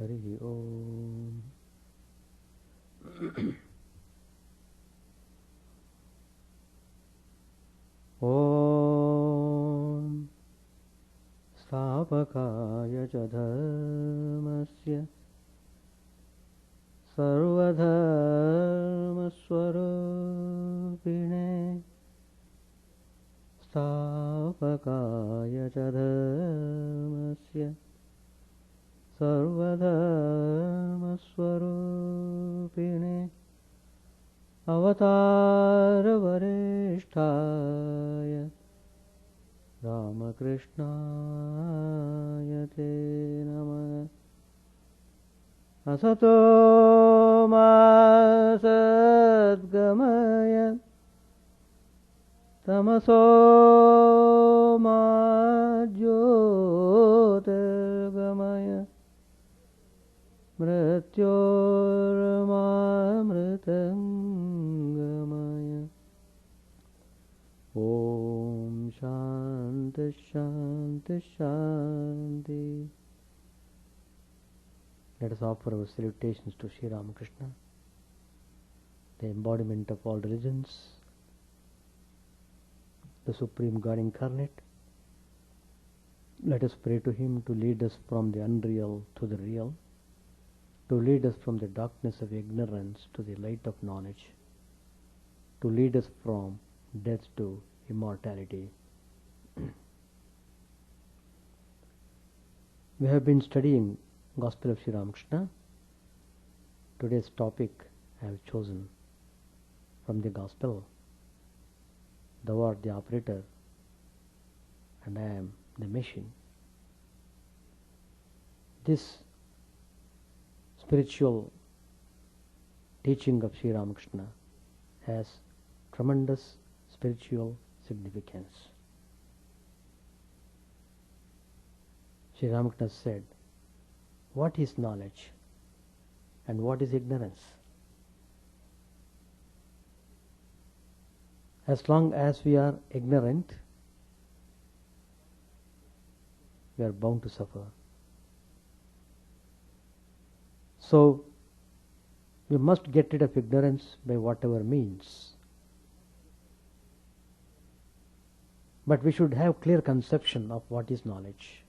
Hari Om. Om Stapakaya ca dharmasya sarvadharmaswarupine Stapakaya ca dharmasya sarvadharmaswarupine Avatara Varishtaya Ramakrishna Te Namah Asato Ma Sadgamaya Tamaso Ma Jyotirgamaya Mrityorma Mritangamaya Om Shanti Shanti Shanti. Let us offer our salutations to Sri Ramakrishna, the embodiment of all religions, the Supreme God incarnate. Let us pray to Him to lead us from the unreal to the real, to lead us from the darkness of ignorance to the light of knowledge, to lead us from death to immortality. We have been studying Gospel of Sri Ramakrishna. Today's topic I have chosen from the Gospel. Thou art the operator and I am the machine. This spiritual teaching of Sri Ramakrishna has tremendous spiritual significance. Sri Ramakrishna said, what is knowledge and what is ignorance? As long as we are ignorant, we are bound to suffer. So, we must get rid of ignorance by whatever means. But we should have clear conception of what is knowledge,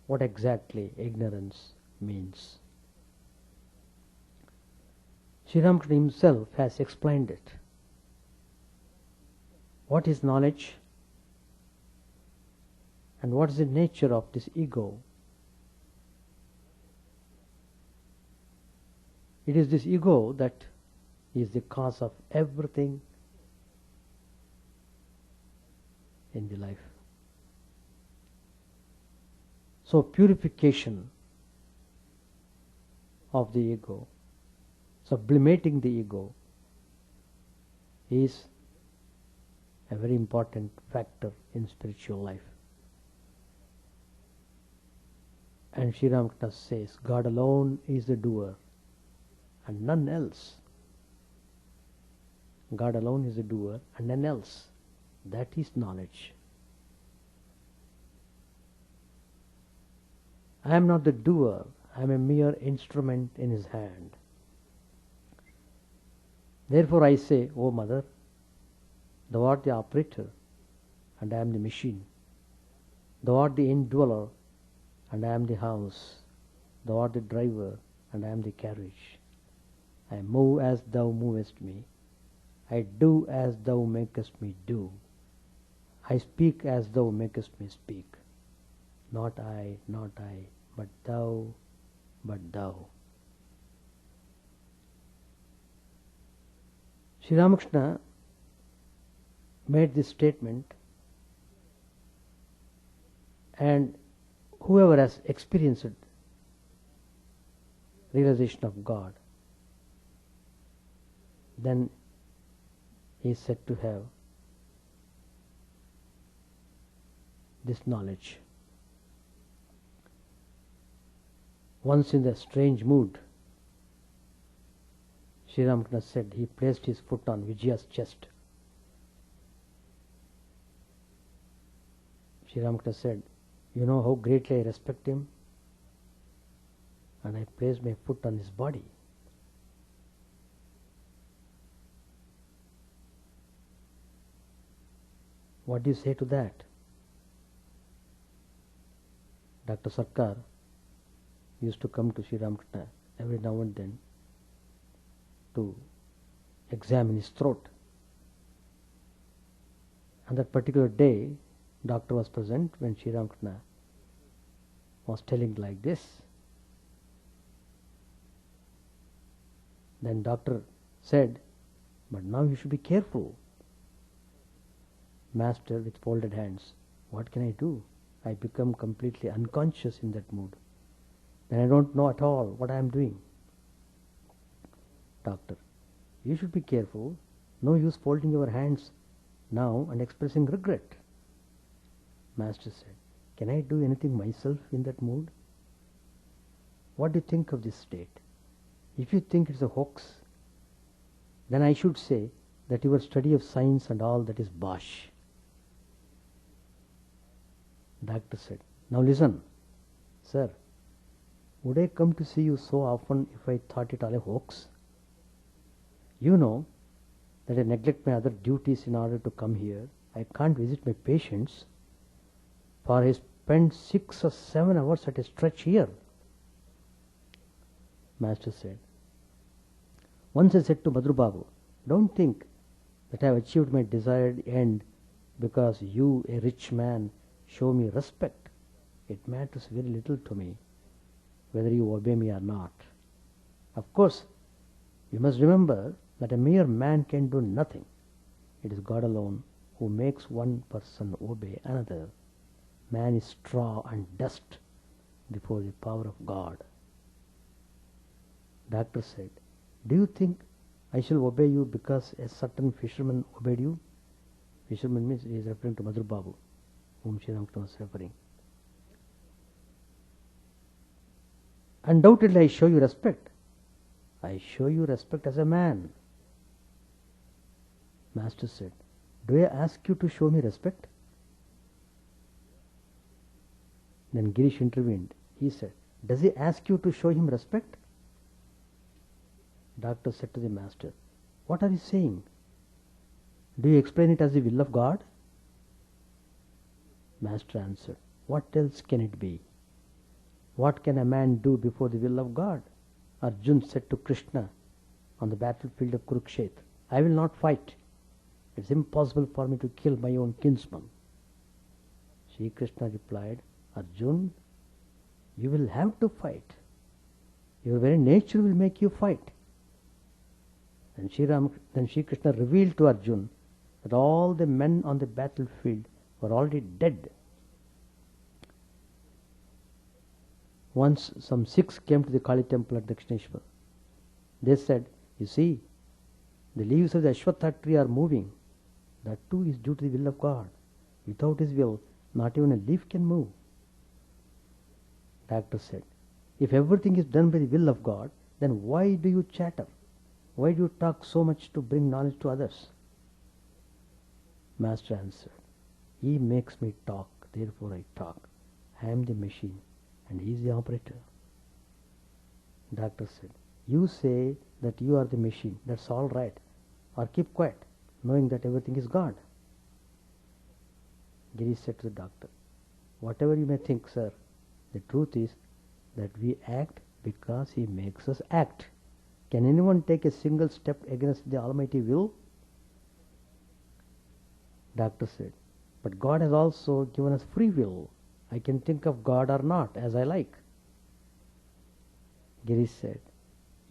what exactly ignorance means. Sri Ramakrishna himself has explained it. What is knowledge and what is the nature of this ego? It is this ego that is the cause of everything in the life. So purification of the ego, sublimating the ego, is a very important factor in spiritual life. And Sri Ramakrishna says, God alone is the doer and none else. God alone is the doer and none else. That is knowledge. I am not the doer, I am a mere instrument in His hand. Therefore I say, O Mother, Thou art the operator and I am the machine. Thou art the indweller and I am the house. Thou art the driver and I am the carriage. I move as Thou movest me. I do as Thou makest me do. I speak as Thou makest me speak. Not I, but Thou, but Thou. Sri Ramakrishna made this statement, and whoever has experienced realization of God, then he is said to have this knowledge. Once in the strange mood, Sri Ramakrishna said he placed his foot on Vijaya's chest. Sri Ramakrishna said, you know how greatly I respect him? and I placed my foot on his body. What do you say to that? Dr. Sarkar used to come to Sri Ramakrishna every now and then to examine his throat. On that particular day, doctor was present when Sri Ramakrishna was telling like this. Then doctor said, but now you should be careful. Master with folded hands, what can I do? I become completely unconscious in that mood. Then I don't know at all what I am doing. Doctor, you should be careful. No use folding your hands now and expressing regret. Master said, can I do anything myself in that mood? What do you think of this state? If you think it's a hoax, then I should say that your study of science and all that is bosh. Doctor said, now listen, sir, would I come to see you so often if I thought it all a hoax? You know that I neglect my other duties in order to come here. I can't visit my patients, for I spend 6 or 7 hours at a stretch here. Master said, once I said to Madhur Babu, don't think that I have achieved my desired end because you, a rich man, show me respect. It matters very little to me whether you obey me or not. Of course, you must remember that a mere man can do nothing. It is God alone who makes one person obey another. Man is straw and dust before the power of God. Doctor said, do you think I shall obey you because a certain fisherman obeyed you? Fisherman means he is referring to Madhur Babu, whom Sri Ramakrishna was referring. Undoubtedly I show you respect. I show you respect as a man. Master said, do I ask you to show me respect? Then Girish intervened. He said, does he ask you to show him respect? Doctor said to the master, what are you saying? Do you explain it as the will of God? Master answered, what else can it be? What can a man do before the will of God? Arjun said to Krishna on the battlefield of Kurukshetra, I will not fight. It is impossible for me to kill my own kinsman. Sri Krishna replied, Arjun, you will have to fight. Your very nature will make you fight. And then Sri Krishna revealed to Arjun that all the men on the battlefield were already dead. Once some Sikhs came to the Kali temple at Dakshineshwar. They said, you see, the leaves of the Ashwatha tree are moving. That too is due to the will of God. Without His will, not even a leaf can move. Doctor said, if everything is done by the will of God, then why do you chatter? Why do you talk so much to bring knowledge to others? Master answered, He makes me talk, therefore I talk. I am the machine and He is the operator. Doctor said, you say that you are the machine, that's all right. Or keep quiet, knowing that everything is God. Girish said to the doctor, whatever you may think, sir, the truth is that we act because He makes us act. Can anyone take a single step against the Almighty will? Doctor said, but God has also given us free will. I can think of God or not as I like. Girish said,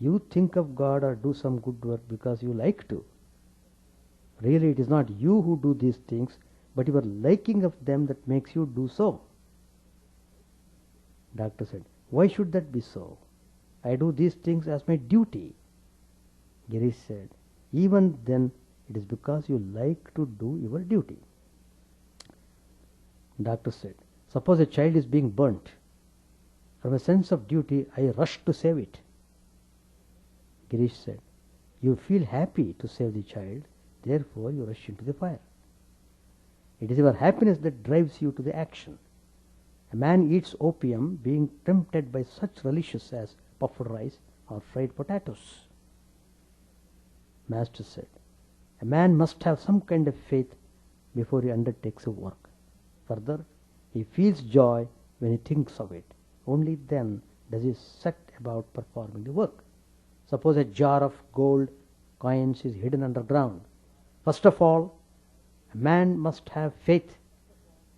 you think of God or do some good work because you like to. Really, it is not you who do these things, but your liking of them that makes you do so. Doctor said, why should that be so? I do these things as my duty. Girish said, even then it is because you like to do your duty. Doctor said, suppose a child is being burnt. From a sense of duty, I rush to save it. Girish said, you feel happy to save the child, therefore you rush into the fire. It is your happiness that drives you to the action. A man eats opium being tempted by such relishes as puffed rice or fried potatoes. Master said, a man must have some kind of faith before he undertakes a work. Further, he feels joy when he thinks of it. Only then does he set about performing the work. Suppose a jar of gold coins is hidden underground. First of all, a man must have faith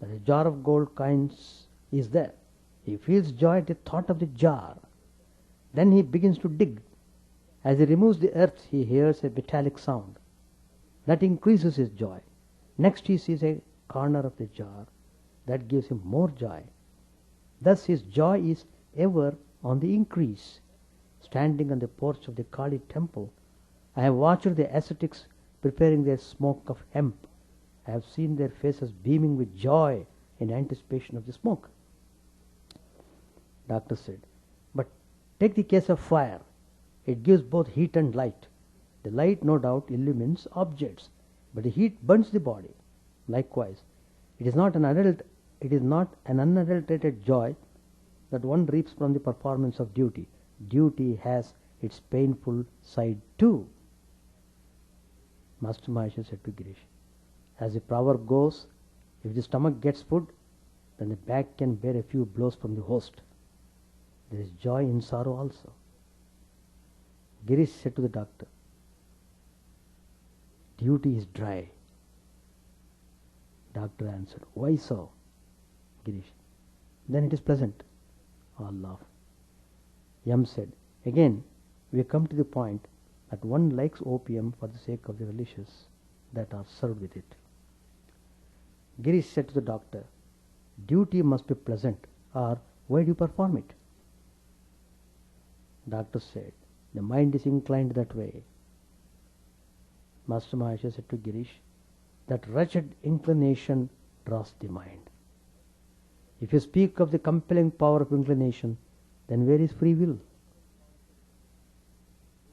that a jar of gold coins is there. He feels joy at the thought of the jar. Then he begins to dig. As he removes the earth, he hears a metallic sound. That increases his joy. Next he sees a corner of the jar. That gives him more joy. Thus his joy is ever on the increase. Standing on the porch of the Kali temple, I have watched the ascetics preparing their smoke of hemp. I have seen their faces beaming with joy in anticipation of the smoke. Doctor said, but take the case of fire. It gives both heat and light. The light no doubt illumines objects, but the heat burns the body. Likewise, it is not an unadulterated joy that one reaps from the performance of duty. Duty has its painful side too. Master Mahesh said to Girish, as the proverb goes, if the stomach gets food, then the back can bear a few blows from the host. There is joy in sorrow also. Girish said to the doctor, duty is dry. Doctor answered, why so? Girish, then it is pleasant. All laughed. Yam said, again, we come to the point that one likes opium for the sake of the relishes that are served with it. Girish said to the doctor, duty must be pleasant, or why do you perform it? Doctor said, the mind is inclined that way. Master Mahesh said to Girish, that wretched inclination draws the mind. If you speak of the compelling power of inclination, then where is free will?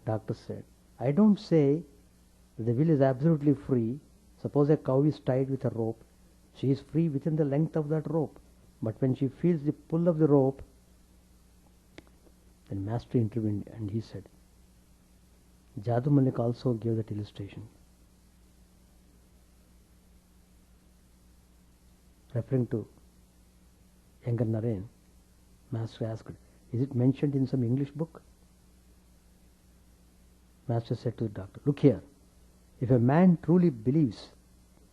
Doctor said, I don't say that the will is absolutely free. Suppose a cow is tied with a rope. She is free within the length of that rope. But when she feels the pull of the rope, then Master intervened and he said, Jadu Malik also gave that illustration. Referring to younger Narayan, Master asked, is it mentioned in some English book? Master said to the doctor, look here, if a man truly believes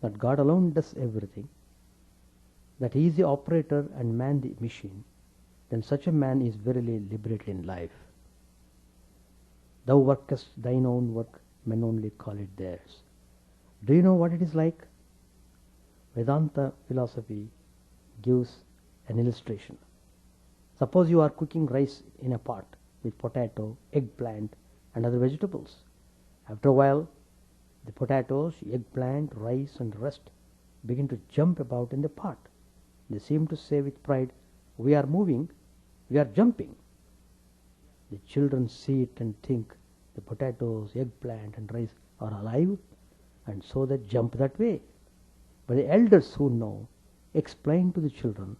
that God alone does everything, that he is the operator and man the machine, then such a man is verily liberated in life. Thou workest thine own work, men only call it theirs. Do you know what it is like? Vedanta philosophy gives an illustration. Suppose you are cooking rice in a pot with potato, eggplant and other vegetables. After a while, the potatoes, eggplant, rice and rest begin to jump about in the pot. They seem to say with pride, we are moving, we are jumping. The children see it and think the potatoes, eggplant and rice are alive, and so they jump that way. But the elders who know explain to the children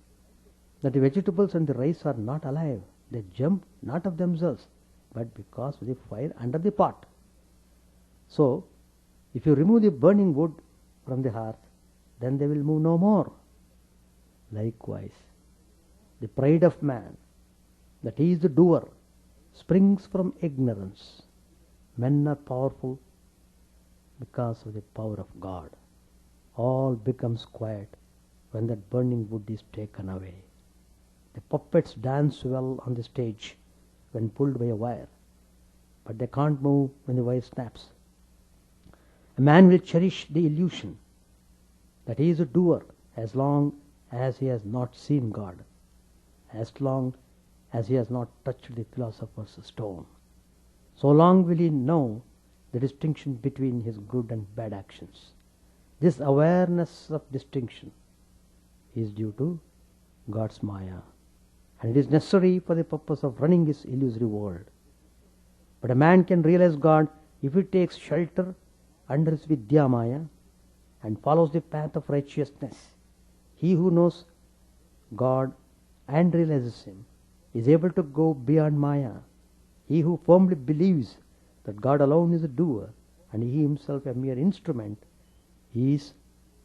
that the vegetables and the rice are not alive. They jump not of themselves, but because of the fire under the pot. So, if you remove the burning wood from the hearth, then they will move no more. Likewise, the pride of man, that he is the doer, springs from ignorance. Men are powerful because of the power of God. All becomes quiet when that burning wood is taken away. The puppets dance well on the stage when pulled by a wire, but they can't move when the wire snaps. A man will cherish the illusion that he is a doer as long as he has not seen God, as long as he has not touched the philosopher's stone. So long will he know the distinction between his good and bad actions. This awareness of distinction is due to God's Maya, and it is necessary for the purpose of running his illusory world. But a man can realize God if he takes shelter under his Vidya Maya and follows the path of righteousness. He who knows God and realizes him is able to go beyond Maya. He who firmly believes that God alone is a doer and he himself a mere instrument is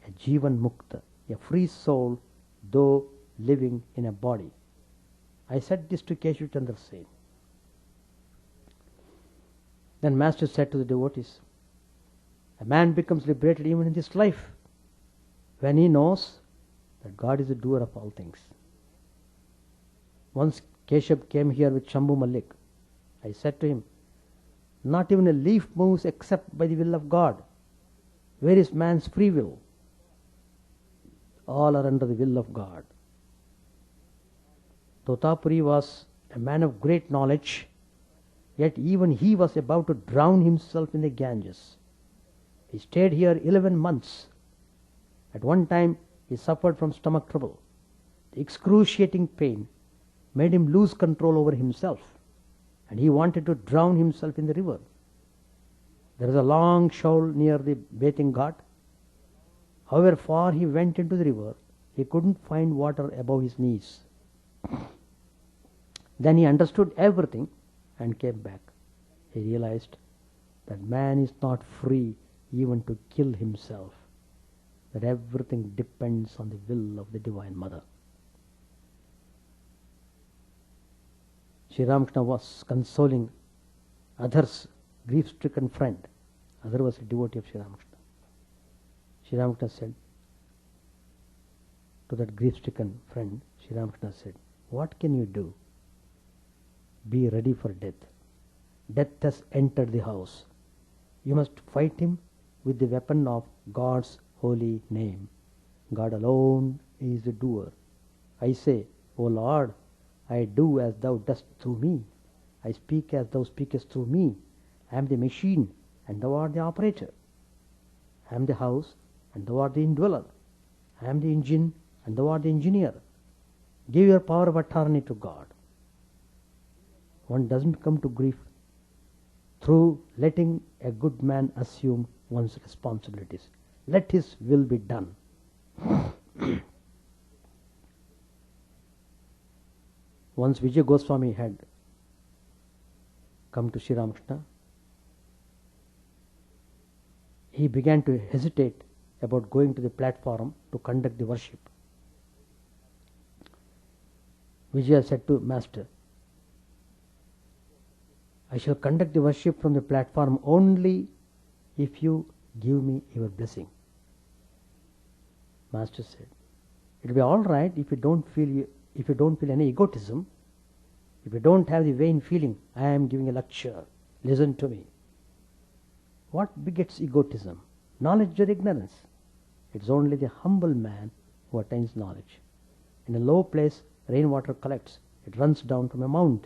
a Jivan Mukta, a free soul, though living in a body. I said this to Keshav Chandra Sen. Then Master said to the devotees, a man becomes liberated even in this life when he knows that God is the doer of all things. Once Keshav came here with Shambhu Malik. I said to him, not even a leaf moves except by the will of God. Where is man's free will? All are under the will of God. Totapuri was a man of great knowledge, yet even he was about to drown himself in the Ganges. He stayed here 11 months. At one time, he suffered from stomach trouble. The excruciating pain made him lose control over himself, and he wanted to drown himself in the river. There is a long shoal near the bathing ghat. However far he went into the river, he couldn't find water above his knees. Then he understood everything and came back. He realized that man is not free even to kill himself, that everything depends on the will of the Divine Mother. Sri Ramakrishna was consoling Adhar's grief-stricken friend. Adhar was a devotee of Sri Ramakrishna. Sri Ramakrishna said to that grief-stricken friend, Sri Ramakrishna said, what can you do? Be ready for death. Death has entered the house. You must fight him with the weapon of God's holy name. God alone is the doer. I say, O Lord, I do as thou dost through me. I speak as thou speakest through me. I am the machine and thou art the operator. I am the house and thou art the indweller. I am the engine and thou art the engineer. Give your power of attorney to God. One doesn't come to grief through letting a good man assume one's responsibilities. Let his will be done. Once Vijay Goswami had come to Sri Ramakrishna, he began to hesitate about going to the platform to conduct the worship. Vijaya said to Master, I shall conduct the worship from the platform only if you give me your blessing. Master said, it will be all right if you don't feel any egotism, if you don't have the vain feeling, I am giving a lecture, listen to me. What begets egotism? Knowledge or ignorance? It's only the humble man who attains knowledge. In a low place, rainwater collects. It runs down from a mount.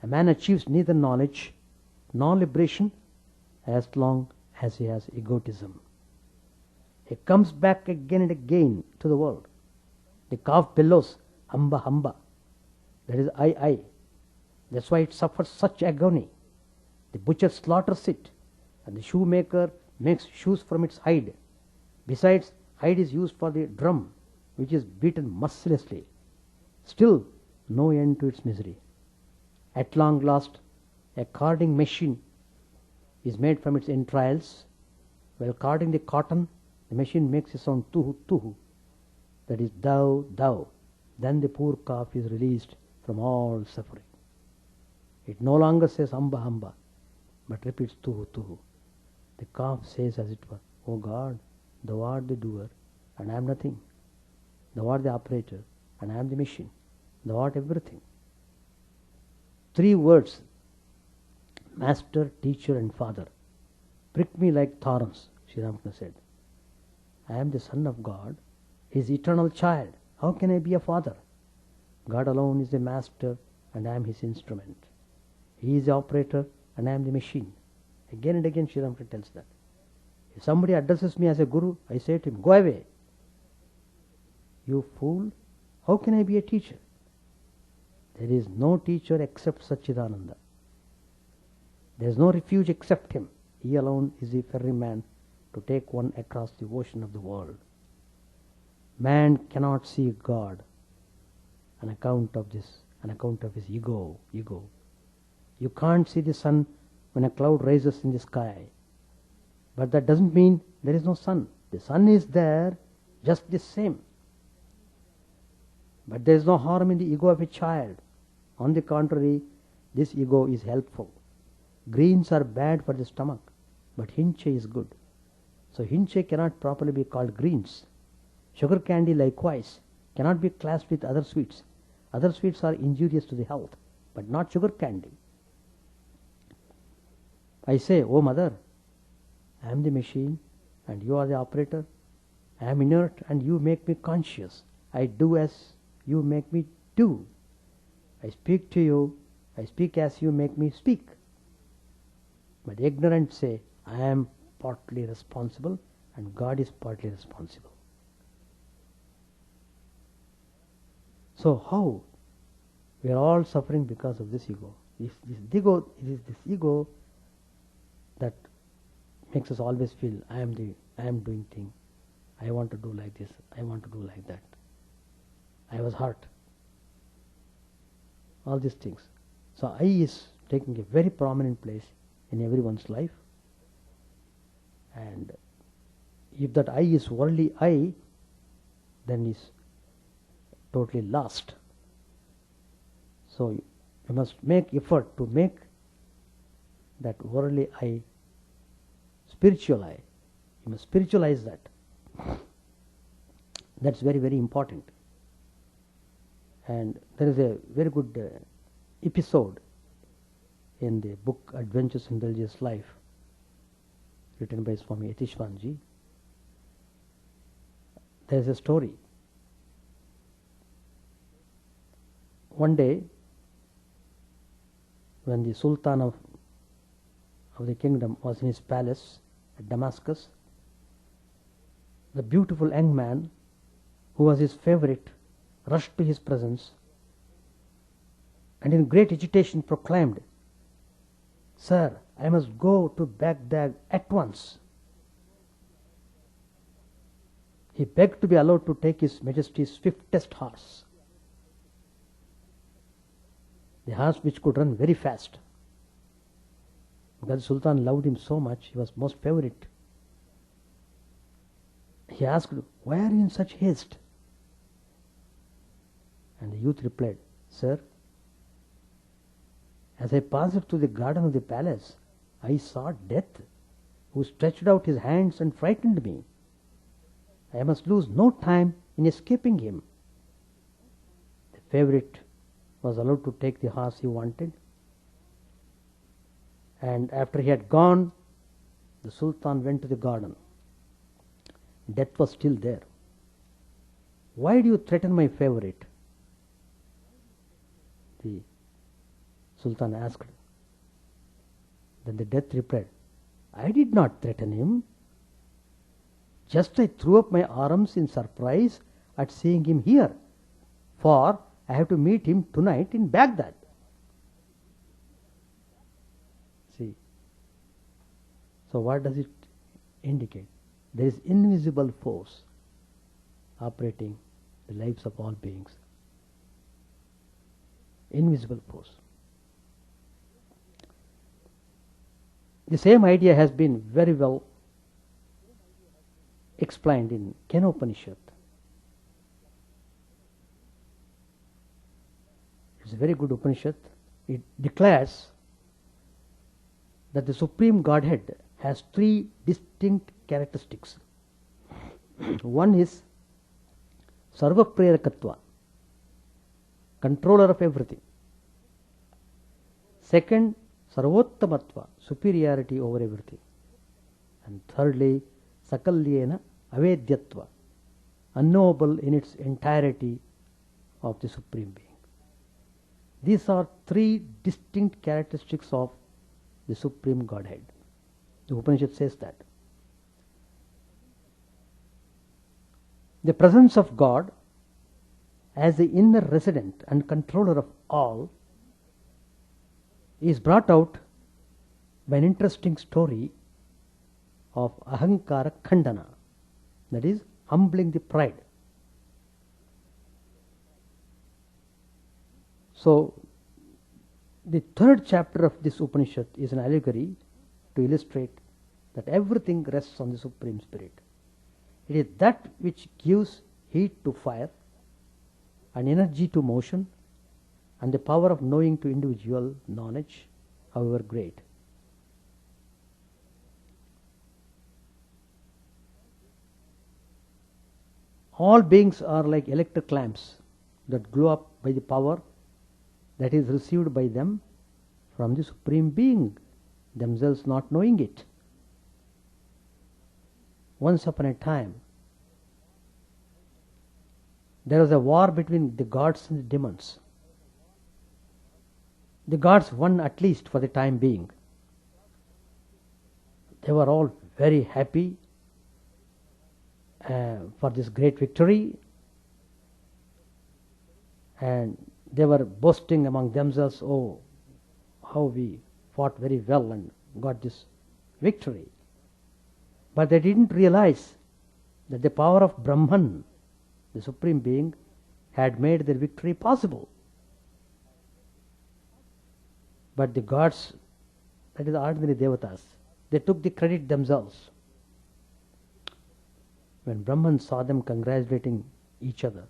A man achieves neither knowledge nor liberation as long as he has egotism. He comes back again and again to the world. The calf bellows, hamba, hamba. That is I. That's why it suffers such agony. The butcher slaughters it, and the shoemaker makes shoes from its hide. Besides, hide is used for the drum, which is beaten mercilessly. Still, no end to its misery. At long last, a carding machine is made from its entrails. While carding the cotton, the machine makes a sound tuhu, tuhu. That is thou, thou. Then the poor calf is released from all suffering. It no longer says hamba, hamba, but repeats tuhu, tuhu. The calf says as it were, O God, thou art the doer, and I am nothing. Thou art the operator, and I am the machine. Thou art everything. 3 words, Master, Teacher, and Father, prick me like thorns, Sri Ramakrishna said. I am the Son of God, His eternal child. How can I be a father? God alone is the Master, and I am His instrument. He is the operator, and I am the machine. Again and again Sri Ramakrishna tells that. If somebody addresses me as a guru, I say to him, go away. You fool, how can I be a teacher? There is no teacher except Sachidananda. There is no refuge except him. He alone is the ferryman to take one across the ocean of the world. Man cannot see God on account of this, on account of his ego. You can't see the sun when a cloud rises in the sky. But that doesn't mean there is no sun. The sun is there just the same. But there is no harm in the ego of a child. On the contrary, this ego is helpful. Greens are bad for the stomach, but hinche is good. So hinche cannot properly be called greens. Sugar candy likewise cannot be classed with other sweets. Other sweets are injurious to the health, but not sugar candy. I say, oh mother, I am the machine and you are the operator. I am inert and you make me conscious. I do as you make me do. I speak to you, I speak as you make me speak. But the ignorant say, I am partly responsible and God is partly responsible. So how? We are all suffering because of this ego. It is this ego that makes us always feel, I am doing thing. I want to do like this. I want to do like that. I was hurt. All these things. So I is taking a very prominent place in everyone's life. And if that I is worldly I, then is totally lost. So you must make effort to make that worldly I spiritual I. You must spiritualize that. That's very, very important. And there is a very good episode in the book Adventures in Religious Life, written by Swami Chidananda. There is a story. One day, when the Sultan of the kingdom was in his palace at Damascus, the beautiful young man who was his favorite rushed to his presence and in great agitation proclaimed, Sir, I must go to Baghdad at once. He begged to be allowed to take His Majesty's swiftest horse, the horse which could run very fast. Because the Sultan loved him so much, he was most favorite. He asked, why are you in such haste? And the youth replied, Sir, as I passed through the garden of the palace, I saw Death, who stretched out his hands and frightened me. I must lose no time in escaping him. The favorite was allowed to take the horse he wanted. And after he had gone, the Sultan went to the garden. Death was still there. Why do you threaten my favorite? The Sultan asked. Then the Death replied, I did not threaten him. Just I threw up my arms in surprise at seeing him here, for I have to meet him tonight in Baghdad. See. So what does it indicate? There is invisible force operating the lives of all beings. Invisible force. The same idea has been very well explained in Kenopanishad. It's a very good Upanishad. It declares that the Supreme Godhead has three distinct characteristics. One is Sarvaprerakatva, controller of everything. Second, Sarvottamatva, superiority over everything. And thirdly, Sakalyena Avedyatva, unknowable in its entirety of the Supreme Being. These are three distinct characteristics of the Supreme Godhead. The Upanishad says that. The presence of God as the inner resident and controller of all is brought out by an interesting story of Ahankara Khandana, that is, humbling the pride. So, the third chapter of this Upanishad is an allegory to illustrate that everything rests on the Supreme Spirit. It is that which gives heat to fire, and energy to motion, and the power of knowing to individual knowledge, however great. All beings are like electric lamps that glow up by the power that is received by them from the Supreme Being, themselves not knowing it. Once upon a time, there was a war between the gods and the demons. The gods won, at least for the time being. They were all very happy for this great victory, and they were boasting among themselves, oh, how we fought very well and got this victory. But they didn't realize that the power of Brahman, the Supreme Being, had made their victory possible. But the gods, that is the ordinary devatas, they took the credit themselves. When Brahman saw them congratulating each other,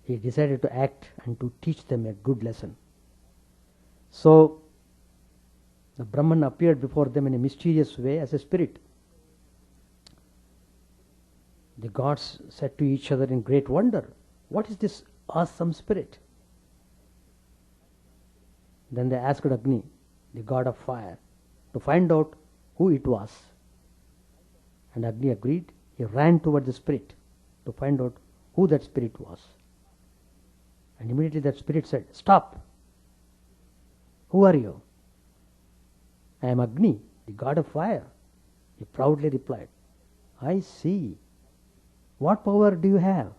he decided to act and to teach them a good lesson. So, the Brahman appeared before them in a mysterious way as a spirit. The gods said to each other in great wonder, "What is this awesome spirit?" Then they asked Agni, the god of fire, to find out who it was. And Agni agreed. He ran toward the spirit to find out who that spirit was. And immediately that spirit said, "Stop! Who are you?" "I am Agni, the god of fire." He proudly replied, "I see. What power do you have?"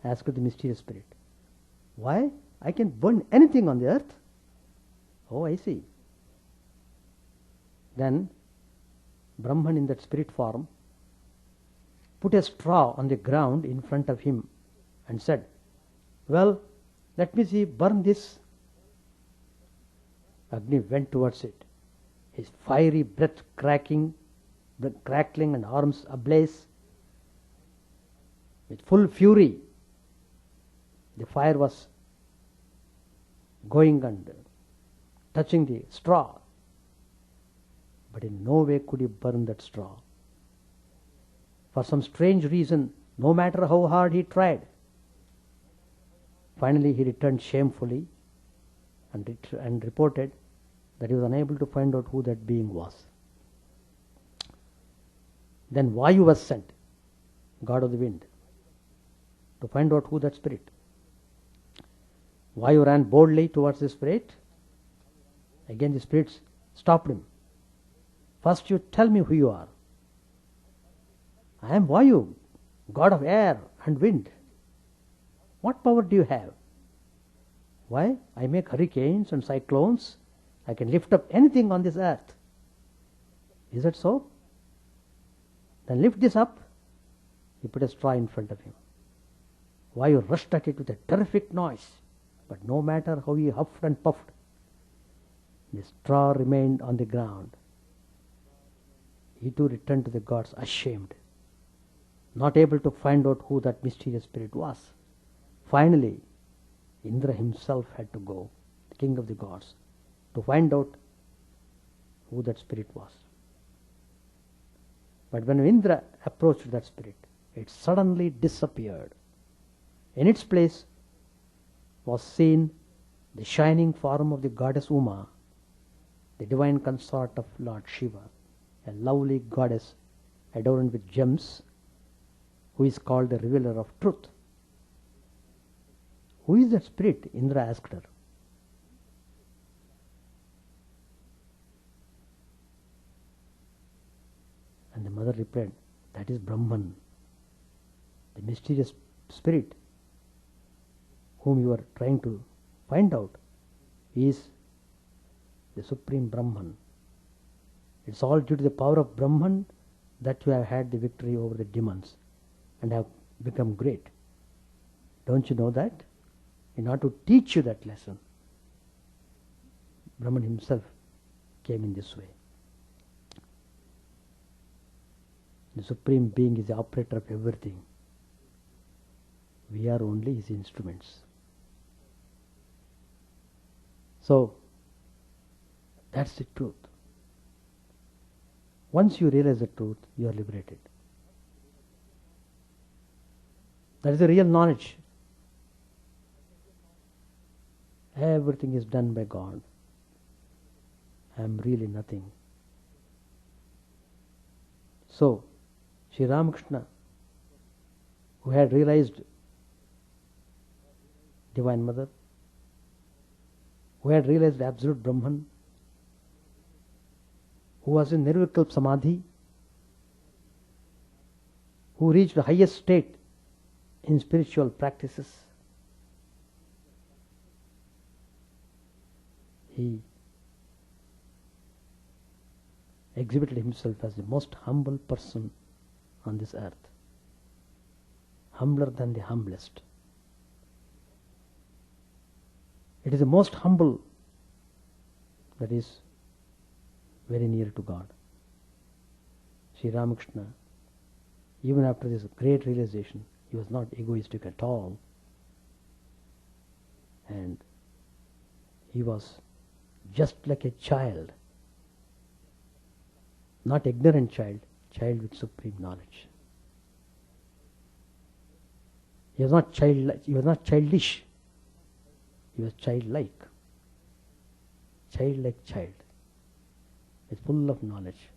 Asked the mysterious spirit. "Why? I can burn anything on the earth." "Oh, I see." Then Brahman in that spirit form put a straw on the ground in front of him and said, "Well, let me see, burn this." Agni went towards it, his fiery breath crackling and arms ablaze. With full fury, the fire was going and touching the straw. But in no way could he burn that straw. For some strange reason, no matter how hard he tried, finally he returned shamefully and reported that he was unable to find out who that being was. Then Vayu was sent, god of the wind, to find out who that spirit. Vayu ran boldly towards the spirit. Again the spirits stopped him. "First you tell me who you are." "I am Vayu, god of air and wind." "What power do you have?" "Why, I make hurricanes and cyclones. I can lift up anything on this earth." "Is that so?" "Then lift this up." He put a straw in front of him. Vayu rushed at it with a terrific noise, but no matter how he huffed and puffed, the straw remained on the ground. He too returned to the gods ashamed, not able to find out who that mysterious spirit was. Finally, Indra himself had to go, the king of the gods, to find out who that spirit was. But when Indra approached that spirit, it suddenly disappeared. In its place was seen the shining form of the goddess Uma, the divine consort of Lord Shiva, a lovely goddess adorned with gems, who is called the revealer of truth. "Who is that spirit?" Indra asked her. And the mother replied, "That is Brahman, the mysterious spirit whom you are trying to find out. He is the Supreme Brahman. It's all due to the power of Brahman that you have had the victory over the demons and have become great. Don't you know that?" in order to teach you that lesson. Brahman himself came in this way. The Supreme Being is the operator of everything. We are only his instruments. So, that's the truth. Once you realize the truth, you are liberated. That is the real knowledge. Everything is done by God. I am really nothing. So, Sri Ramakrishna, who had realized Divine Mother, who had realized Absolute Brahman, who was in Nirvikalp Samadhi, who reached the highest state in spiritual practices, he exhibited himself as the most humble person on this earth, humbler than the humblest. It is the most humble that is very near to God. Sri Ramakrishna, even after this great realization, he was not egoistic at all, and he was just like a child, not ignorant child, child with supreme knowledge. He was not childish. He was childlike. Childlike child. It's full of knowledge,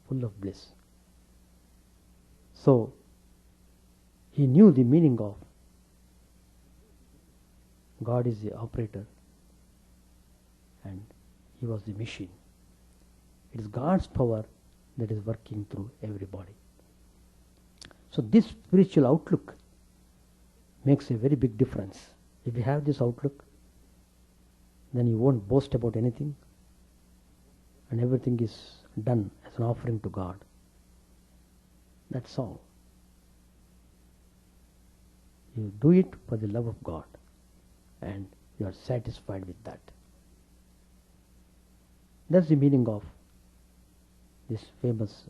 full of bliss. So, he knew the meaning of God is the operator and he was the machine. It is God's power that is working through everybody. So this spiritual outlook makes a very big difference. If you have this outlook, then you won't boast about anything, and everything is done as an offering to God. That's all. You do it for the love of God, and you are satisfied with that. That's the meaning of this famous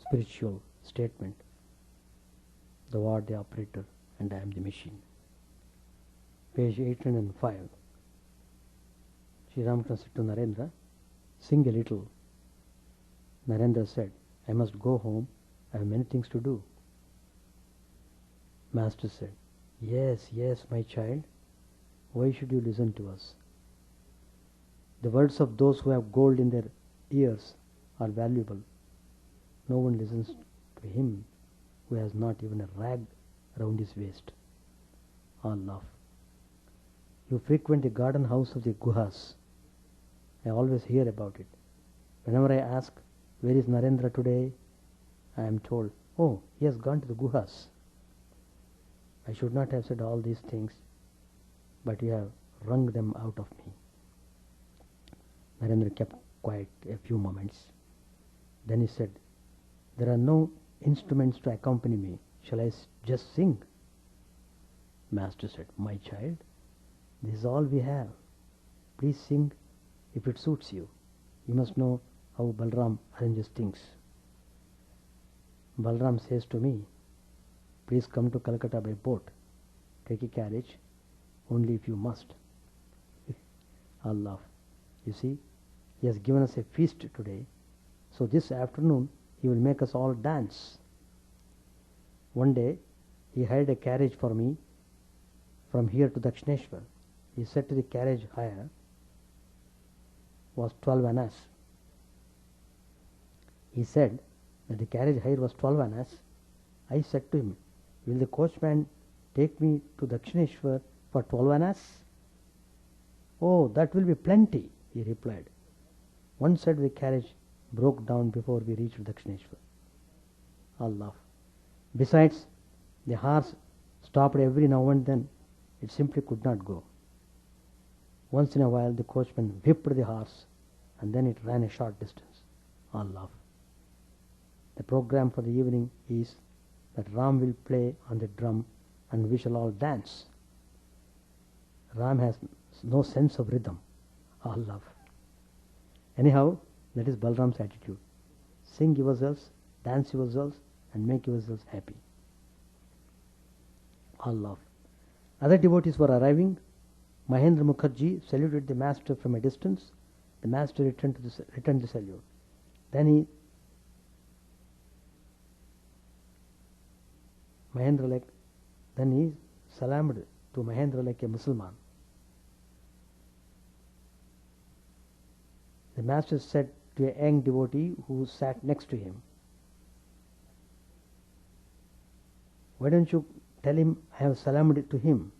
spiritual statement, "Thou art the operator and I am the machine." Page 805. Sri Ramakrishna said to Narendra, "Sing a little." Narendra said, "I must go home. I have many things to do." Master said, "Yes, yes, my child. Why should you listen to us? The words of those who have gold in their ears are valuable. No one listens to him who has not even a rag round his waist." All laugh. "You frequent the garden house of the Guhas. I always hear about it. Whenever I ask, 'Where is Narendra today?' I am told, 'Oh, he has gone to the Guhas.' I should not have said all these things, but you have wrung them out of me." Narendra kept quiet a few moments. Then he said, "There are no instruments to accompany me. Shall I just sing?" Master said, "My child, this is all we have. Please sing if it suits you. You must know how Balram arranges things." Balram says to me, "Please come to Calcutta by boat. Take a carriage, only if you must." I'll laugh. You see, he has given us a feast today, so this afternoon he will make us all dance. One day he hired a carriage for me from here to Dakshineshwar. He said to the carriage hire was 12 annas. He said that the carriage hire was 12 annas. I said to him, "Will the coachman take me to Dakshineshwar for 12 annas?" "Oh, that will be plenty," he replied. One side of the carriage broke down before we reached Dakshineshwar. I'll laugh. Besides, the horse stopped every now and then. It simply could not go. Once in a while the coachman whipped the horse and then it ran a short distance. I'll laugh. The program for the evening is that Ram will play on the drum and we shall all dance. Ram has no sense of rhythm or love. Anyhow, that is Balram's attitude. Sing yourselves, dance yourselves, and make yourselves happy. All love. Other devotees were arriving. Mahendra Mukherjee saluted the master from a distance. The master returned the salute. Then he salamed to Mahendra like a Mussulman. The master said to a young devotee who sat next to him, "Why don't you tell him I have salamed to him?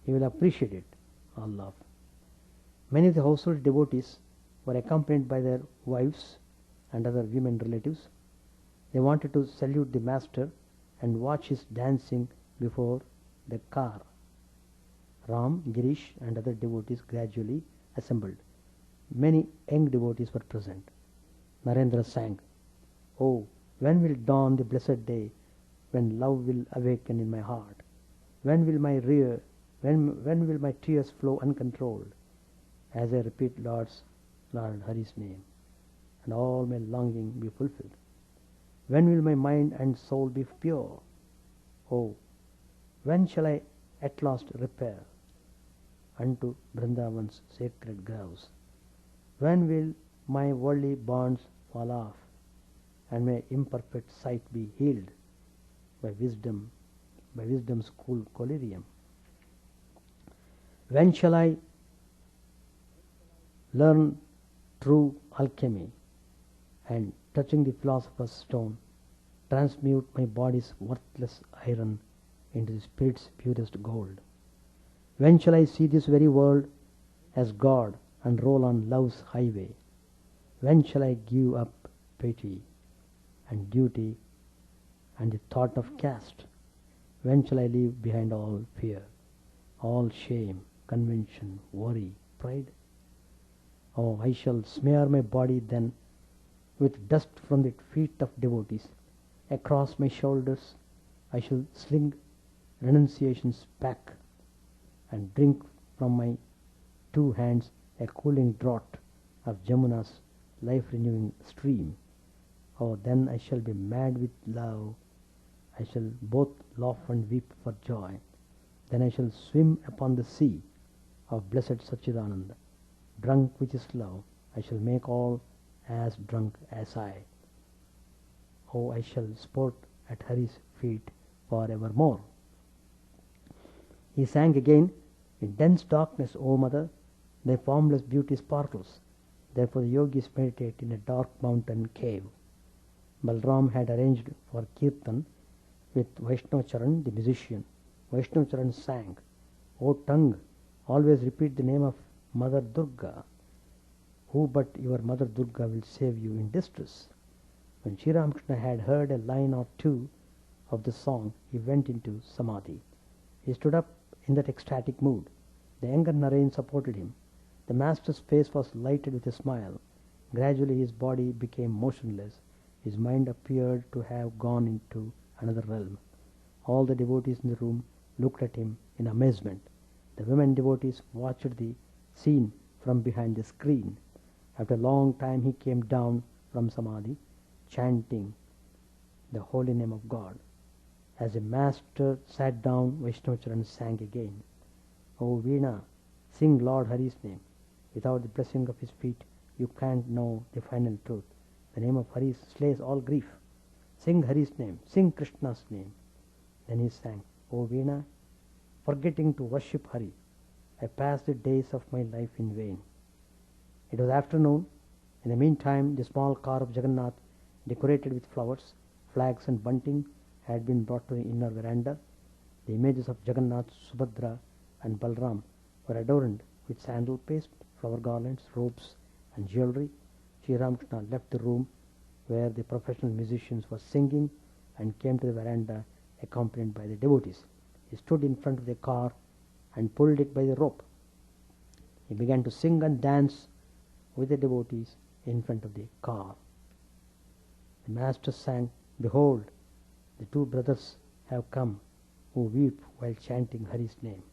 He will appreciate it." All love. Many of the household devotees were accompanied by their wives and other women relatives. They wanted to salute the master and watch his dancing before the car. Ram, Girish, and other devotees gradually assembled. Many young devotees were present. Narendra sang, "Oh, when will dawn the blessed day, when love will awaken in my heart? When will my tears flow uncontrolled, as I repeat Lord Hari's name, and all my longing be fulfilled? When will my mind and soul be pure? Oh, when shall I at last repair unto Vrindavan's sacred groves? When will my worldly bonds fall off, and my imperfect sight be healed by wisdom's cool collyrium? When shall I learn true alchemy, and touching the philosopher's stone, transmute my body's worthless iron into the spirit's purest gold? When shall I see this very world as God and roll on love's highway? When shall I give up pity and duty and the thought of caste? When shall I leave behind all fear, all shame, convention, worry, pride? Oh, I shall smear my body then with dust from the feet of devotees. Across my shoulders I shall sling renunciation's pack, and drink from my 2 hands a cooling draught of Jamuna's life-renewing stream. Oh, then I shall be mad with love. I shall both laugh and weep for joy. Then I shall swim upon the sea of blessed Sachidananda. Drunk with his love, I shall make all as drunk as I. Oh, I shall sport at Hari's feet forevermore." He sang again, "In dense darkness, O mother, thy formless beauty sparkles. Therefore the yogis meditate in a dark mountain cave." Balram had arranged for Kirtan with Vaishnav Charan, the musician. Vaishnav Charan sang, "O tongue, always repeat the name of Mother Durga. Who but your Mother Durga will save you in distress?" When Sri Ramakrishna had heard a line or two of the song, he went into samadhi. He stood up in that ecstatic mood. The younger Narayan supported him. The master's face was lighted with a smile. Gradually his body became motionless. His mind appeared to have gone into another realm. All the devotees in the room looked at him in amazement. The women devotees watched the scene from behind the screen. After a long time he came down from samadhi, chanting the holy name of God. As the master sat down, Vaishnav sang again, "O Veena, sing Lord Hari's name. Without the blessing of his feet, you can't know the final truth. The name of Hari slays all grief. Sing Hari's name, sing Krishna's name." Then he sang, "O Veena, forgetting to worship Hari, I passed the days of my life in vain." It was afternoon. In the meantime, the small car of Jagannath, decorated with flowers, flags and bunting, had been brought to the inner veranda. The images of Jagannath, Subhadra and Balram were adorned with sandal paste, flower garlands, robes and jewelry. Sri Ramakrishna left the room where the professional musicians were singing and came to the veranda accompanied by the devotees. He stood in front of the car and pulled it by the rope. He began to sing and dance with the devotees in front of the car. The master sang, "Behold, the 2 brothers have come who weep while chanting Hari's name."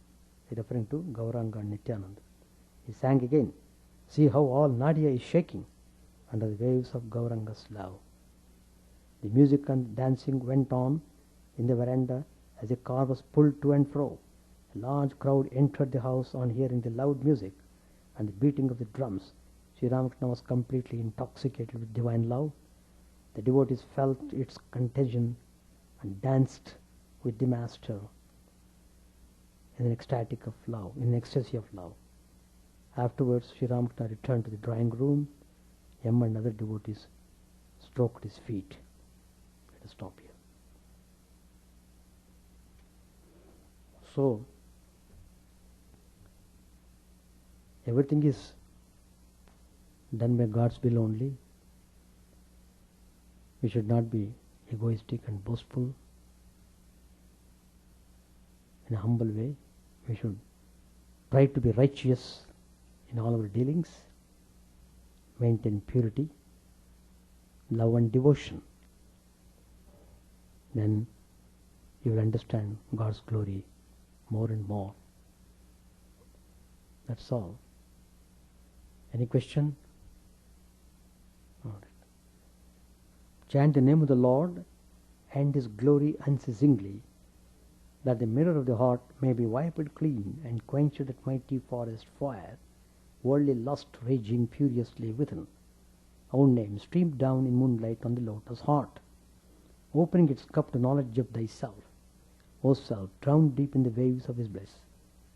referring to Gauranga and Nityananda. He sang again, "See how all Nadia is shaking under the waves of Gauranga's love." The music and dancing went on in the veranda as the car was pulled to and fro. A large crowd entered the house on hearing the loud music and the beating of the drums. Sri Ramakrishna was completely intoxicated with divine love. The devotees felt its contagion and danced with the Master in an ecstatic of love, in an ecstasy of love. Afterwards, Sri Ramakrishna returned to the drawing room. Yam and other devotees stroked his feet. Let us stop here. So, everything is done by God's will only. We should not be egoistic and boastful. In a humble way, we should try to be righteous in all our dealings, maintain purity, love and devotion. Then you will understand God's glory more and more. That's all. Any question? All right. Chant the name of the Lord and His glory unceasingly, that the mirror of the heart may be wiped clean and quenched that mighty forest fire, worldly lust raging furiously within. Own name streamed down in moonlight on the lotus heart, opening its cup to knowledge of thyself. O self, drowned deep in the waves of His bliss,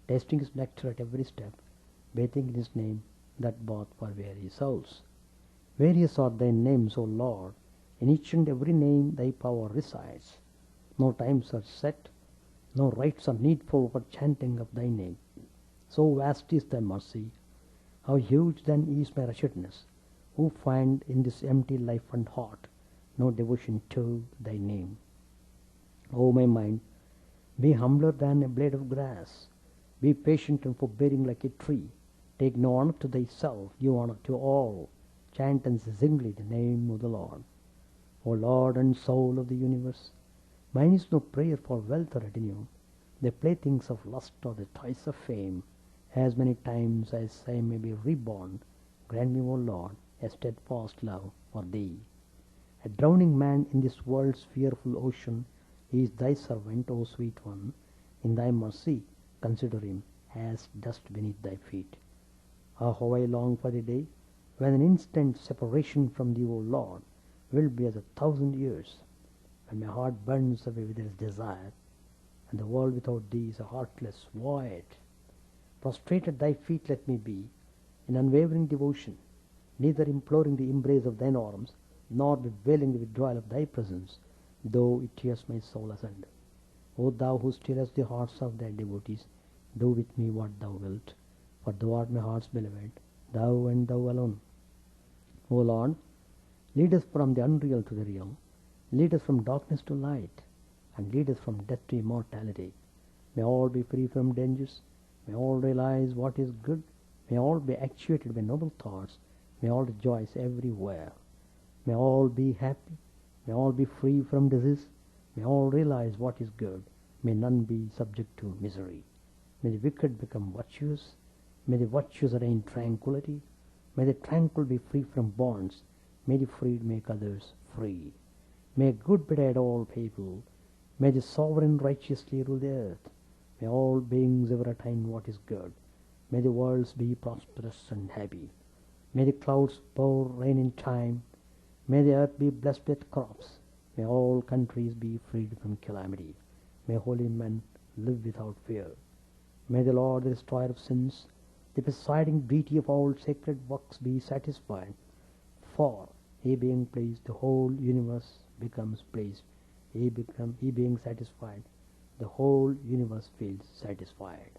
tasting His nectar at every step, bathing in His name that bath for weary souls. Various are thy names, O Lord, in each and every name thy power resides. No times are set, no rites are needful for chanting of thy name. So vast is thy mercy, how huge then is my wretchedness, who find in this empty life and heart no devotion to thy name. O my mind, be humbler than a blade of grass, be patient and forbearing like a tree. Take no honor to thyself, give honor to all. Chant unceasingly the name of the Lord. O Lord and soul of the universe, mine is no prayer for wealth or retinue, the playthings of lust or the toys of fame. As many times as I may be reborn, grant me, O Lord, a steadfast love for thee. A drowning man in this world's fearful ocean, he is thy servant, O sweet one. In thy mercy, consider him as dust beneath thy feet. Ah, how I long for the day when an instant separation from thee, O Lord, will be as 1,000 years, when my heart burns away with its desire, and the world without thee is a heartless void. Prostrate at thy feet let me be, in unwavering devotion, neither imploring the embrace of thine arms, nor bewailing the withdrawal of thy presence, though it tears my soul asunder. O thou who stillest the hearts of thy devotees, do with me what thou wilt, for thou art my heart's beloved, thou and thou alone. O Lord, lead us from the unreal to the real, lead us from darkness to light, and lead us from death to immortality. May all be free from dangers, may all realize what is good, may all be actuated by noble thoughts, may all rejoice everywhere. May all be happy, may all be free from disease, may all realize what is good, may none be subject to misery. May the wicked become virtuous, may the virtuous attain tranquility, may the tranquil be free from bonds, may the freed make others free. May good betide all people, may the sovereign righteously rule the earth, may all beings ever attain what is good, may the worlds be prosperous and happy, may the clouds pour rain in time, may the earth be blessed with crops, may all countries be freed from calamity, may holy men live without fear. May the Lord, the destroyer of sins, the presiding deity of all sacred works, be satisfied, for he being pleased, the whole universe becomes pleased. He being satisfied, the whole universe feels satisfied.